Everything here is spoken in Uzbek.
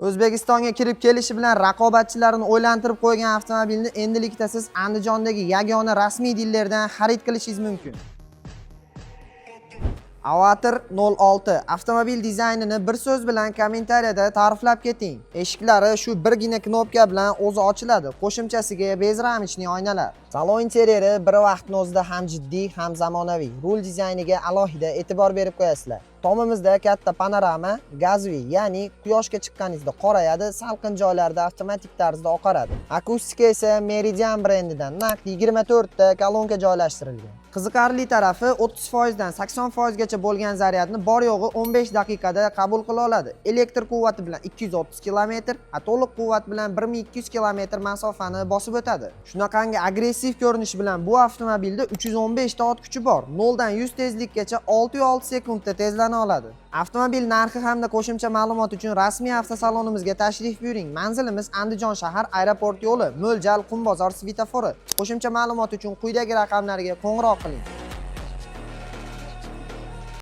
O'zbekistonga kirib kelishi bilan raqobatchilarini o'ylantirib qo'ygan avtomobilni endilikda siz Andijondagi yagona rasmiy dilerdan xarid qilishingiz mumkin. Avatar 06 avtomobil dizaynini bir so'z bilan kommentariyada ta'riflab keting. Eshiklari shu birgina knopka bilan o'zi ochiladi. Qo'shimchasiga bezramichli oynalar. Salon interyeri bir vaqtning o'zida ham jiddiy, ham zamonaviy. Rul dizayniga alohida e'tibor berib qo'yasizlar. Tomimizda katta panorama, gazli, ya'ni quyoshga chiqqaningizda qorayadi, salqin joylarda avtomatik tarzda oqaradi. Akustika esa Meridian brendidan naqd 24 ta kolonka joylashtirilgan. Qiziqarli tarafi 30% dan 80% gacha bo'lgan zaryadni bor yo'g'i 15 daqiqada qabul qila oladi. Elektr quvvati bilan 230 km, to'liq quvvat bilan 1200 km masofani bosib o'tadi. Shunaqangi agressiv ko'rinish bilan bu avtomobilda 315 ta ot kuchi bor. 0 dan 100 tezlikgacha 6.6 sekundda tezlana oladi. Avtomobil narxi hamda qo'shimcha ma'lumot uchun rasmiy avtosalonimizga tashrif buyuring. Manzilimiz Andijon shahar aeroport yo'li, Mo'ljal Qumbozor svitofori. Qo'shimcha ma'lumot uchun quyidagi raqamlarga qo'ng'iroq qiling.